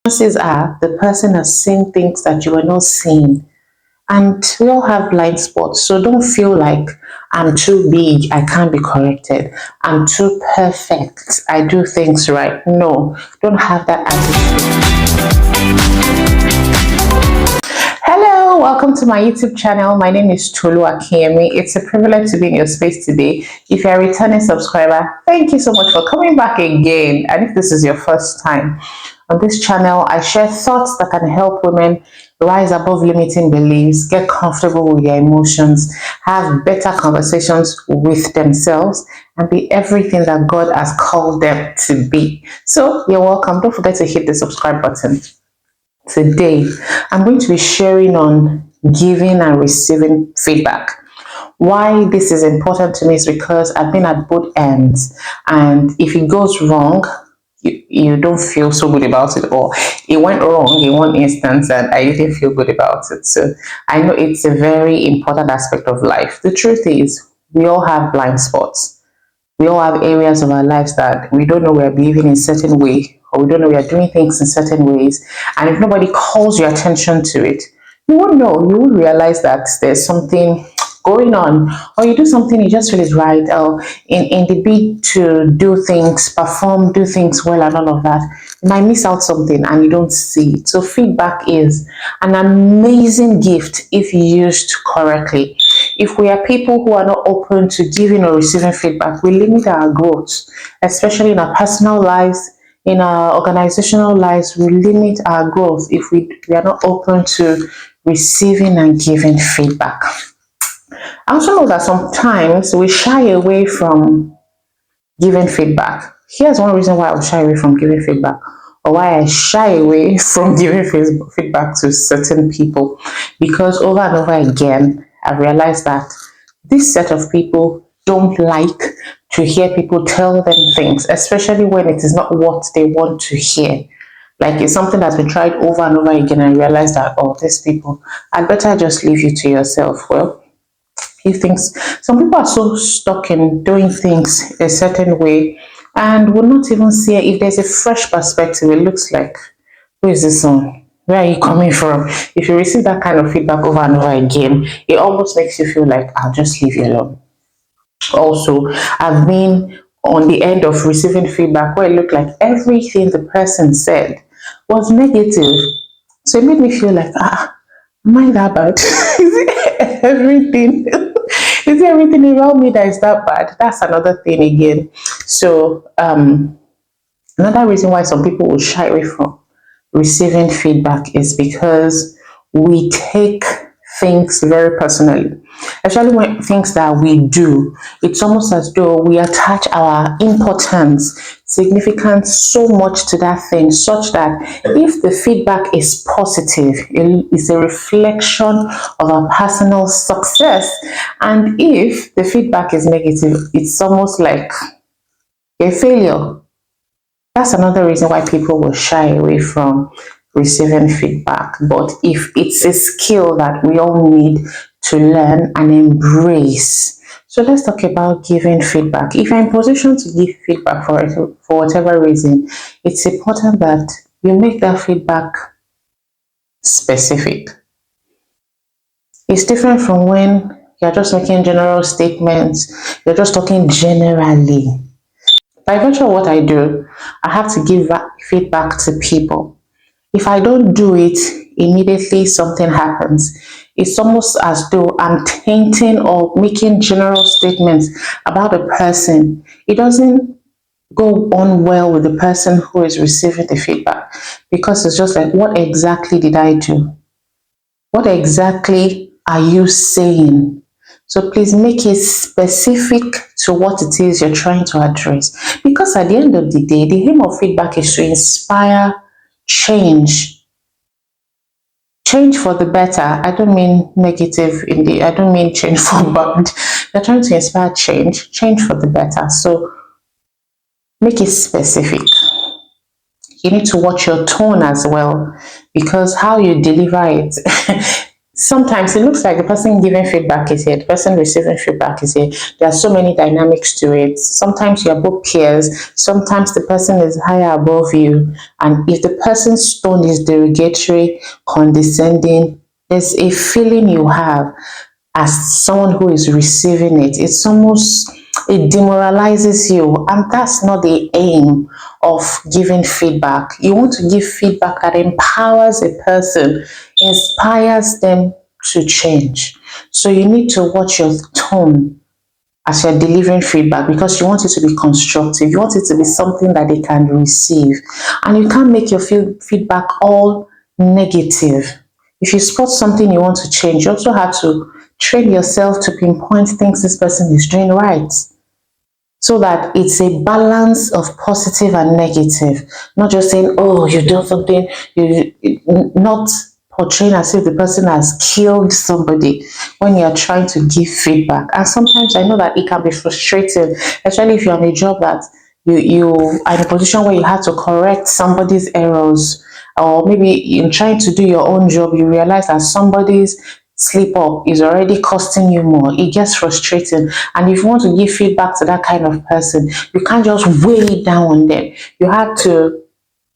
Chances are the person has seen things that you were not seeing. And we all have blind spots. So don't feel like I'm too big, I can't be corrected. I'm too perfect, I do things right. No, don't have that attitude. Hello, welcome to my YouTube channel. My name is Tolu Akinyemi. It's a privilege to be in your space today. If you're a returning subscriber, thank you so much for coming back again. And if this is your first time on this channel, I share thoughts that can help women rise above limiting beliefs, get comfortable with their emotions, have better conversations with themselves, and be everything that God has called them to be. So you're welcome. Don't forget to hit the subscribe button. Today, I'm going to be sharing on giving and receiving feedback. Why this is important to me is because I've been at both ends, and if it goes wrong, you don't feel so good about it, or it went wrong in one instance and I didn't feel good about it. So I know it's a very important aspect of life. The truth is, we all have blind spots. We all have areas of our lives that we don't know we're behaving in a certain way, or we don't know we're doing things in certain ways. And if nobody calls your attention to it, you won't know. You won't realize that there's something going on, or you do something you just feel is right, or in the bid to do things, perform, do things well, and all of that, you might miss out something and you don't see it. So feedback is an amazing gift if used correctly. If we are people who are not open to giving or receiving feedback, we limit our growth, especially in our personal lives, in our organizational lives. We limit our growth if we are not open to receiving and giving feedback. I also know that sometimes we shy away from giving feedback. Here's one reason why I shy away from giving feedback, or why I shy away from giving feedback to certain people. Because over and over again, I've realized that this set of people don't like to hear people tell them things, especially when it is not what they want to hear. Like it's something that's been tried over and over again, and realize that, oh, these people, I'd better just leave you to yourself. Well, he thinks some people are so stuck in doing things a certain way and will not even see it. If there's a fresh perspective, it looks like, who is this on? Where are you coming from? If you receive that kind of feedback over and over again, it almost makes you feel like, I'll just leave you alone. Also, I've been on the end of receiving feedback where it looked like everything the person said was negative. So it made me feel like, am I that bad? Is it everything? Is it everything around me that is that bad? That's another thing again. So another reason why some people will shy away from receiving feedback is because we take things very personally, especially when things that we do. It's almost as though we attach our importance, significance so much to that thing, such that if the feedback is positive, it is a reflection of our personal success. And if the feedback is negative, it's almost like a failure. That's another reason why people will shy away from receiving feedback. But if it's a skill that we all need to learn and embrace. So let's talk about giving feedback. If you're in position to give feedback for whatever reason, it's important that you make that feedback specific. It's different from when you're just making general statements, you're just talking generally. By virtue of what I do, I have to give feedback to people. If I don't do it, immediately something happens. It's almost as though I'm tainting or making general statements about a person. It doesn't go on well with the person who is receiving the feedback, because it's just like, what exactly did I do? What exactly are you saying? So please make it specific to what it is you're trying to address. Because at the end of the day, the aim of feedback is to inspire change. Change for the better. I don't mean negative I don't mean change for bad. You're trying to inspire change for the better. So make it specific. You need to watch your tone as well, because how you deliver it Sometimes it looks like the person giving feedback is here, the person receiving feedback is here. There are so many dynamics to it. Sometimes you're both peers, sometimes the person is higher above you. And if the person's tone is derogatory, condescending, there's a feeling you have as someone who is receiving it. It's almost, it demoralizes you, and that's not the aim of giving feedback. You want to give feedback that empowers a person, inspires them to change. So you need to watch your tone as you're delivering feedback, because you want it to be constructive. You want it to be something that they can receive. And you can't make your feedback all negative. If you spot something you want to change, you also have to train yourself to pinpoint things this person is doing right, so that it's a balance of positive and negative, not just saying, oh, you've done something, not portraying as if the person has killed somebody when you're trying to give feedback. And sometimes I know that it can be frustrating, especially if you're on a job that you are in a position where you have to correct somebody's errors, or maybe in trying to do your own job, you realize that somebody's slip up is already costing you more. It gets frustrating. And if you want to give feedback to that kind of person, you can't just weigh it down on them. You have to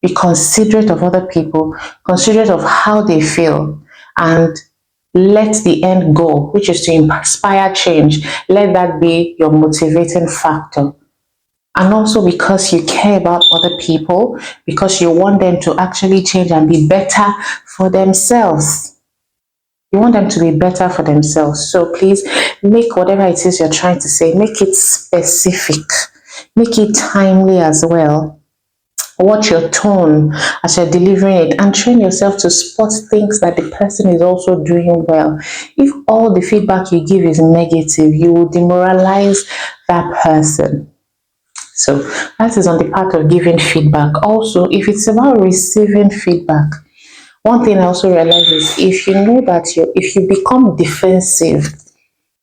be considerate of other people, considerate of how they feel, and let the end goal, which is to inspire change, let that be your motivating factor. And also because you care about other people, because you want them to actually change and be better for themselves. You want them to be better for themselves. So please make whatever it is you're trying to say, make it specific, make it timely as well. Watch your tone as you're delivering it, and train yourself to spot things that the person is also doing well. If all the feedback you give is negative, you will demoralize that person. So that is on the part of giving feedback. Also, if it's about receiving feedback, one thing I also realize is, if you know that if you become defensive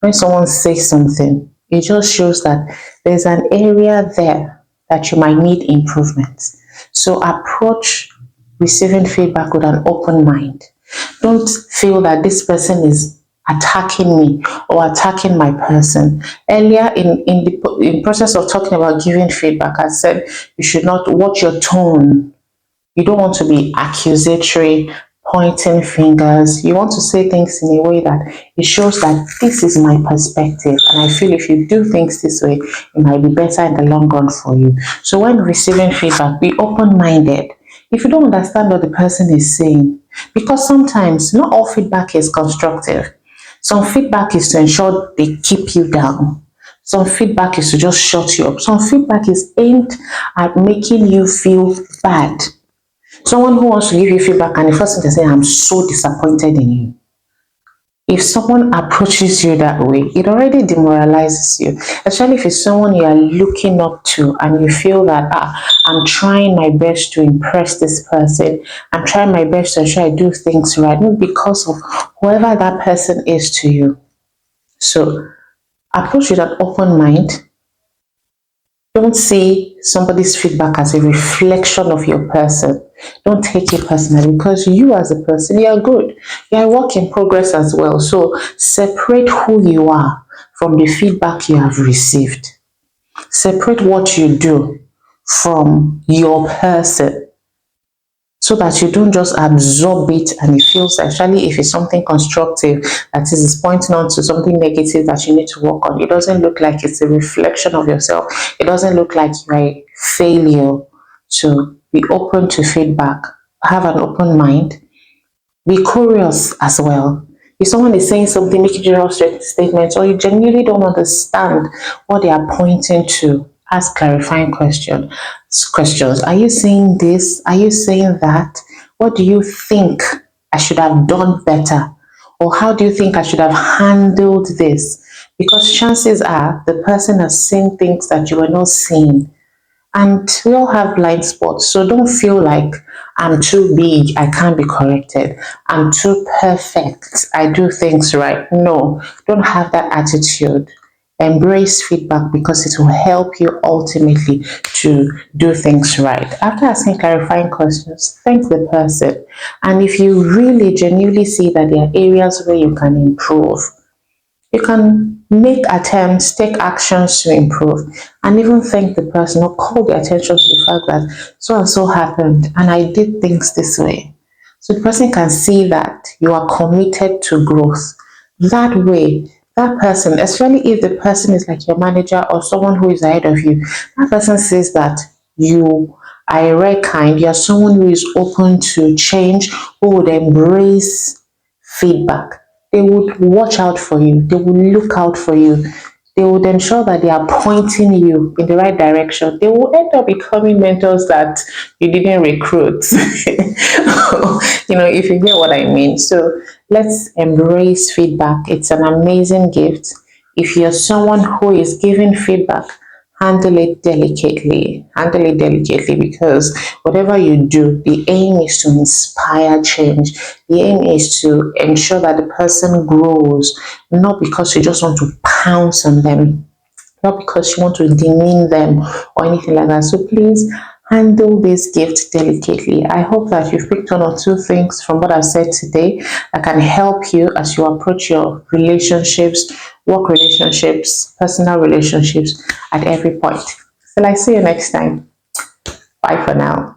when someone says something, it just shows that there's an area there that you might need improvement. So approach receiving feedback with an open mind. Don't feel that this person is attacking me or attacking my person. Earlier in process of talking about giving feedback, I said you should not watch your tone. You don't want to be accusatory, pointing fingers. You want to say things in a way that it shows that this is my perspective, and I feel if you do things this way, it might be better in the long run for you. So when receiving feedback, be open-minded. If you don't understand what the person is saying, because sometimes not all feedback is constructive. Some feedback is to ensure they keep you down. Some feedback is to just shut you up. Some feedback is aimed at making you feel bad. Someone who wants to give you feedback and the first thing they say, I'm so disappointed in you. If someone approaches you that way, it already demoralizes you, especially if it's someone you are looking up to and you feel that, I'm trying my best to impress this person. I'm trying my best to ensure I do things right, not because of whoever that person is to you. So approach with an open mind. Don't see somebody's feedback as a reflection of your person. Don't take it personally, because you as a person, you are good. You are a work in progress as well. So separate who you are from the feedback you have received. Separate what you do from your person, so that you don't just absorb it and it feels, actually, if it's something constructive that is pointing on to something negative that you need to work on, it doesn't look like it's a reflection of yourself. It doesn't look like you're a failure. So be open to feedback, have an open mind, be curious as well. If someone is saying something, making general statements, or you genuinely don't understand what they are pointing to, ask clarifying questions. Are you saying this? Are you saying that? What do you think I should have done better? Or how do you think I should have handled this? Because chances are the person has seen things that you were not seeing. And we all have blind spots. So don't feel like I'm too big, I can't be corrected. I'm too perfect, I do things right. No, don't have that attitude. Embrace feedback because it will help you ultimately to do things right. After asking clarifying questions, thank the person. And if you really genuinely see that there are areas where you can improve, you can make attempts, take actions to improve, and even thank the person or call their attention to the fact that so and so happened and I did things this way. So the person can see that you are committed to growth. That way, that person, especially if the person is like your manager or someone who is ahead of you, that person says that you are a rare kind, you're someone who is open to change, who would embrace feedback. They would watch out for you, they will look out for you, they would ensure that they are pointing you in the right direction. They will end up becoming mentors that you didn't recruit. If you get what I mean. So let's embrace feedback. It's an amazing gift. If you're someone who is giving feedback, handle it delicately. Handle it delicately because whatever you do, the aim is to inspire change. The aim is to ensure that the person grows, not because you just want to pounce on them, not because you want to demean them or anything like that. So please handle this gift delicately. I hope that you've picked one or two things from what I've said today that can help you as you approach your relationships, work relationships, personal relationships at every point. So I see you next time. Bye for now.